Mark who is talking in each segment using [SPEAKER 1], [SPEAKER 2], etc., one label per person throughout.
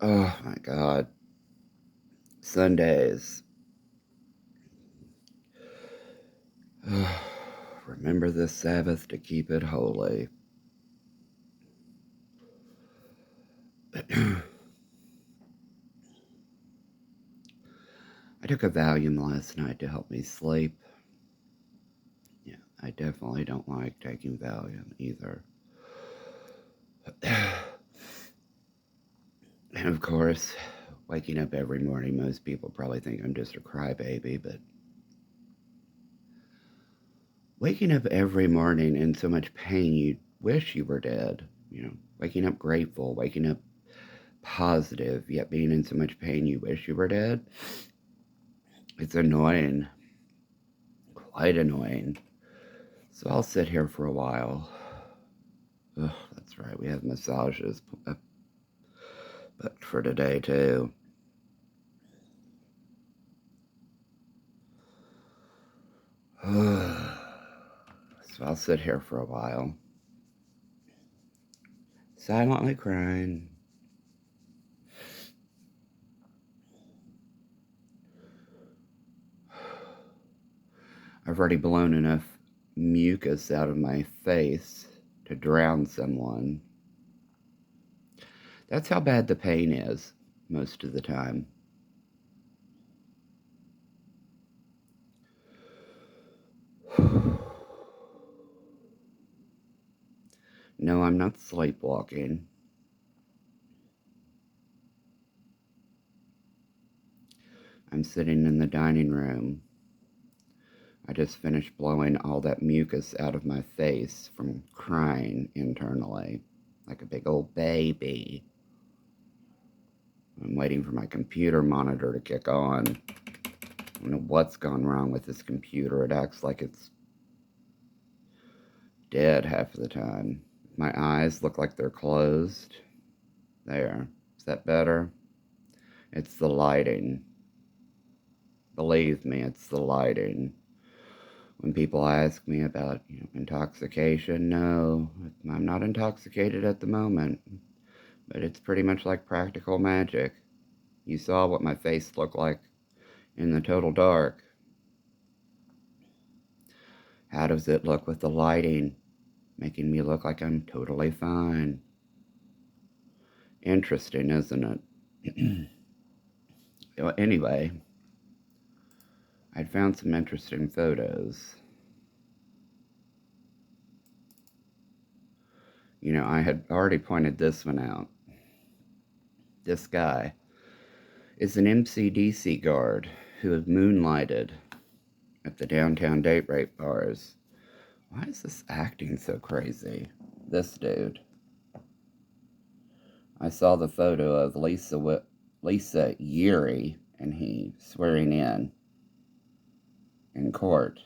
[SPEAKER 1] Oh my God. Sundays. Remember this Sabbath to keep it holy. I took a Valium last night to help me sleep. Yeah, I definitely don't like taking Valium either. And of course, waking up every morning, most people probably think I'm just a crybaby, but waking up every morning in so much pain you wish you were dead, waking up grateful, waking up positive, yet being in so much pain you wish you were dead, it's annoying, quite annoying. So I'll sit here for a while. Ugh, that's right, we have massages, but for today too. So I'll sit here for a while, silently crying. I've already blown enough mucus out of my face to drown someone. That's how bad the pain is most of the time. No, I'm not sleepwalking. I'm sitting in the dining room. I just finished blowing all that mucus out of my face from crying internally, like a big old baby. I'm waiting for my computer monitor to kick on. I don't know what's gone wrong with this computer. It acts like it's dead half of the time. My eyes look like they're closed. There. Is that better? It's the lighting. Believe me, it's the lighting. When people ask me about intoxication, no, I'm not intoxicated at the moment. But it's pretty much like practical magic. You saw what my face looked like in the total dark. How does it look with the lighting? Making me look like I'm totally fine. Interesting, isn't it? Anyway, I'd found some interesting photos. I had already pointed this one out. This guy is an MCDC guard who had moonlighted at the downtown date rape bars. Why is this acting so crazy? This dude. I saw the photo of Lisa Yeri and he swearing in court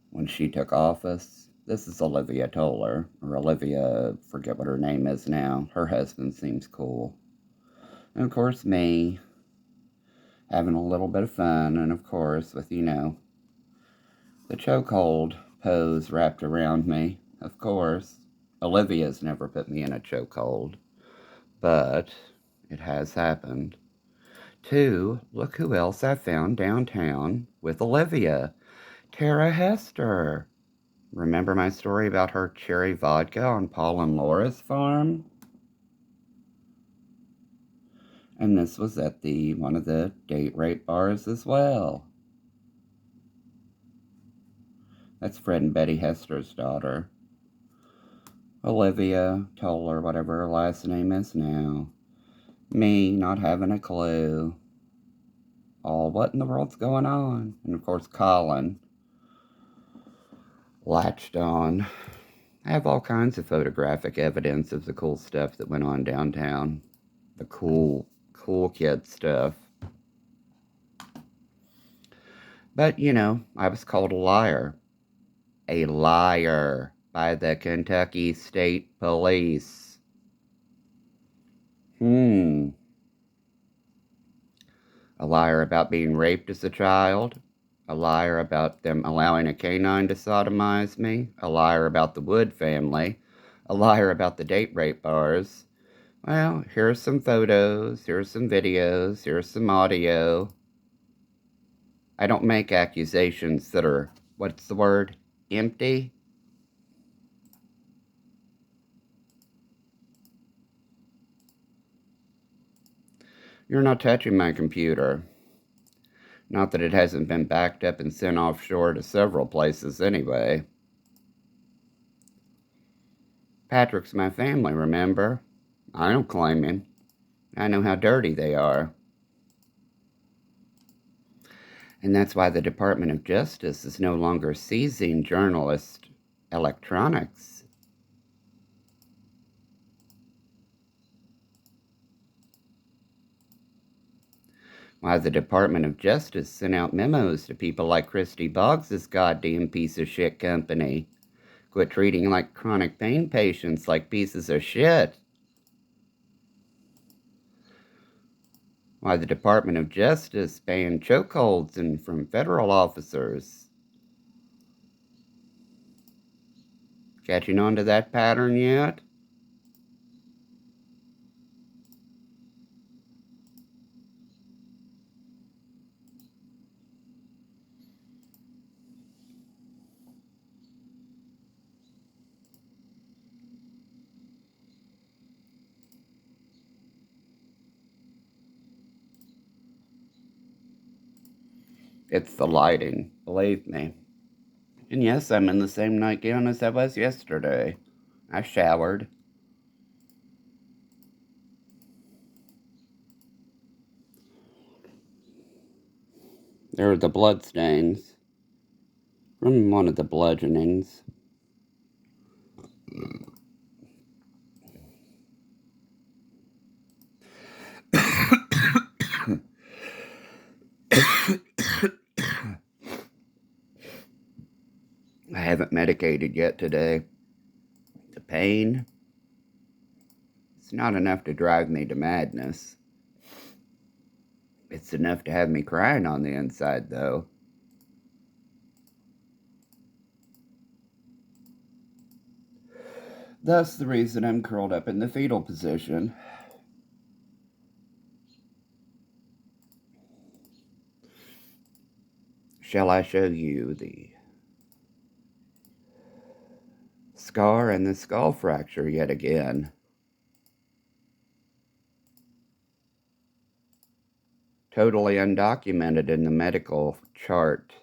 [SPEAKER 1] when she took office. This is Olivia Toller, or Olivia, forget what her name is now. Her husband seems cool. And of course, me, having a little bit of fun, and of course, with, the chokehold pose wrapped around me. Of course, Olivia's never put me in a chokehold, but it has happened. Two, look who else I found downtown with Olivia. Tara Hester. Remember my story about her cherry vodka on Paul and Laura's farm? And this was at one of the date rape bars as well. That's Fred and Betty Hester's daughter. Olivia Toller, whatever her last name is now. Me not having a clue. All what in the world's going on? And of course, Colin latched on. I have all kinds of photographic evidence of the cool stuff that went on downtown. The cool kid stuff. But, I was called a liar. A liar by the Kentucky State Police. A liar about being raped as a child. A liar about them allowing a canine to sodomize me. A liar about the Wood family. A liar about the date rape bars. Well, here's some photos, here's some videos, here's some audio. I don't make accusations that are, what's the word, empty. You're not touching my computer. Not that it hasn't been backed up and sent offshore to several places anyway. Patrick's my family, remember? I don't claim him. I know how dirty they are. And that's why the Department of Justice is no longer seizing journalist electronics. Why the Department of Justice sent out memos to people like Christy Boggs' goddamn piece of shit company. Quit treating like chronic pain patients like pieces of shit. Why the Department of Justice banned chokeholds and from federal officers. Catching on to that pattern yet? It's the lighting, believe me. And yes, I'm in the same nightgown as I was yesterday. I showered. There are the blood stains from one of the bludgeonings. I haven't medicated yet today. The pain, it's not enough to drive me to madness. It's enough to have me crying on the inside, though. That's the reason I'm curled up in the fetal position. Shall I show you the scar and the skull fracture yet again? Totally undocumented in the medical chart.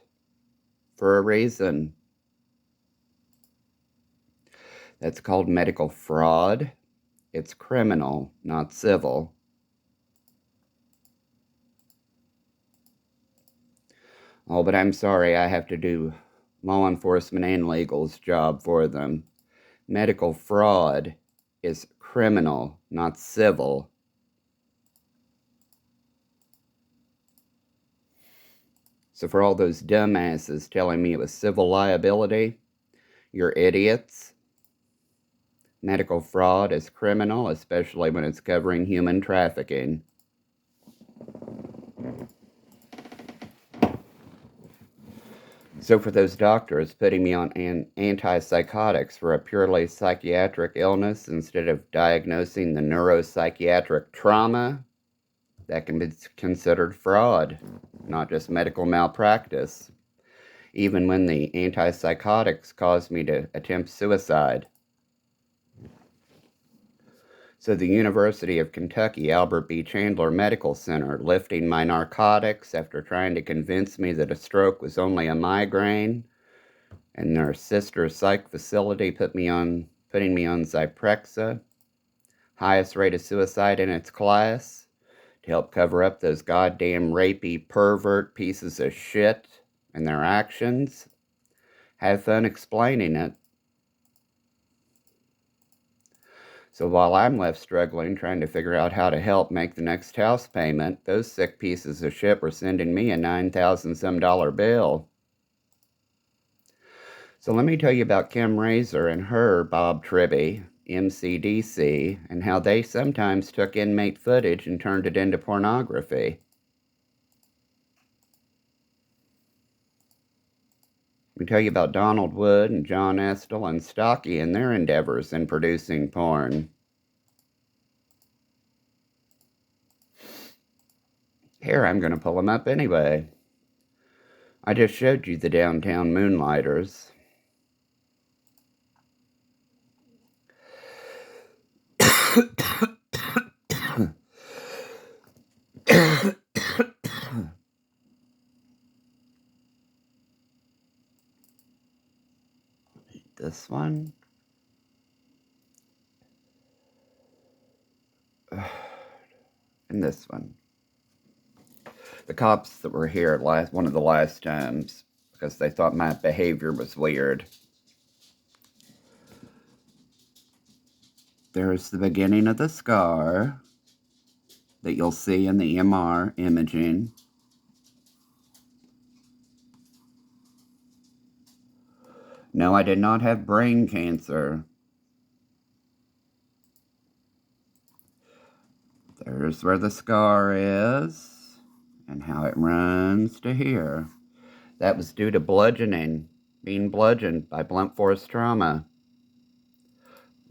[SPEAKER 1] For a reason. That's called medical fraud. It's criminal, not civil. Oh, but I'm sorry, I have to do law enforcement and legal's job for them. Medical fraud is criminal, not civil. So for all those dumbasses telling me it was civil liability, you're idiots. Medical fraud is criminal, especially when it's covering human trafficking. So for those doctors putting me on antipsychotics for a purely psychiatric illness instead of diagnosing the neuropsychiatric trauma, that can be considered fraud, not just medical malpractice, even when the antipsychotics caused me to attempt suicide. So the University of Kentucky Albert B. Chandler Medical Center lifting my narcotics after trying to convince me that a stroke was only a migraine, and their sister psych facility putting me on Zyprexa, highest rate of suicide in its class, to help cover up those goddamn rapey pervert pieces of shit and their actions. Have fun explaining it. So while I'm left struggling, trying to figure out how to help make the next house payment, those sick pieces of shit were sending me a $9,000-some bill. So let me tell you about Kim Razor and her Bob Tribby, MCDC, and how they sometimes took inmate footage and turned it into pornography. Let me tell you about Donald Wood and John Estell and Stocky and their endeavors in producing porn. Here, I'm going to pull them up anyway. I just showed you the Downtown Moonlighters. This one. And this one. The cops that were here one of the last times, because they thought my behavior was weird. There's the beginning of the scar that you'll see in the MR imaging. No, I did not have brain cancer. There's where the scar is and how it runs to here. That was due to bludgeoning, being bludgeoned by blunt force trauma.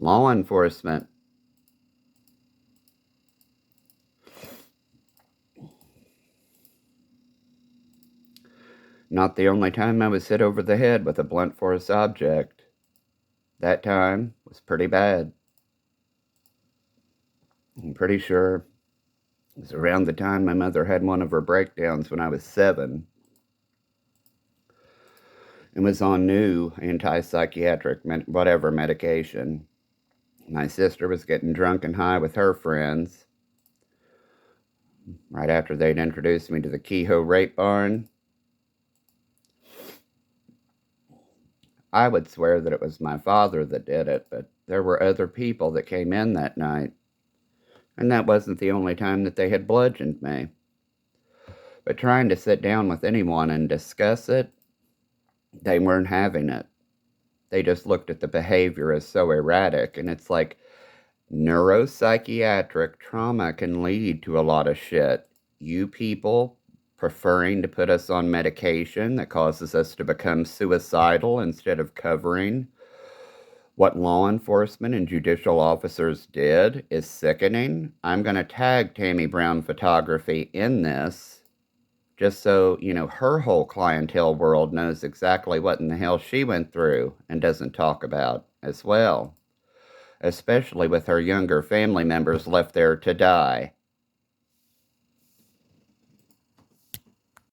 [SPEAKER 1] Law enforcement. Not the only time I was hit over the head with a blunt force object. That time was pretty bad. I'm pretty sure it was around the time my mother had one of her breakdowns when I was 7 and was on new anti-psychiatric whatever medication. My sister was getting drunk and high with her friends right after they'd introduced me to the Kehoe Rape Barn. I would swear that it was my father that did it, but there were other people that came in that night. And that wasn't the only time that they had bludgeoned me. But trying to sit down with anyone and discuss it, they weren't having it. They just looked at the behavior as so erratic, and it's like neuropsychiatric trauma can lead to a lot of shit. You people preferring to put us on medication that causes us to become suicidal instead of covering what law enforcement and judicial officers did is sickening. I'm going to tag Tammy Brown Photography in this just so, her whole clientele world knows exactly what in the hell she went through and doesn't talk about as well, especially with her younger family members left there to die.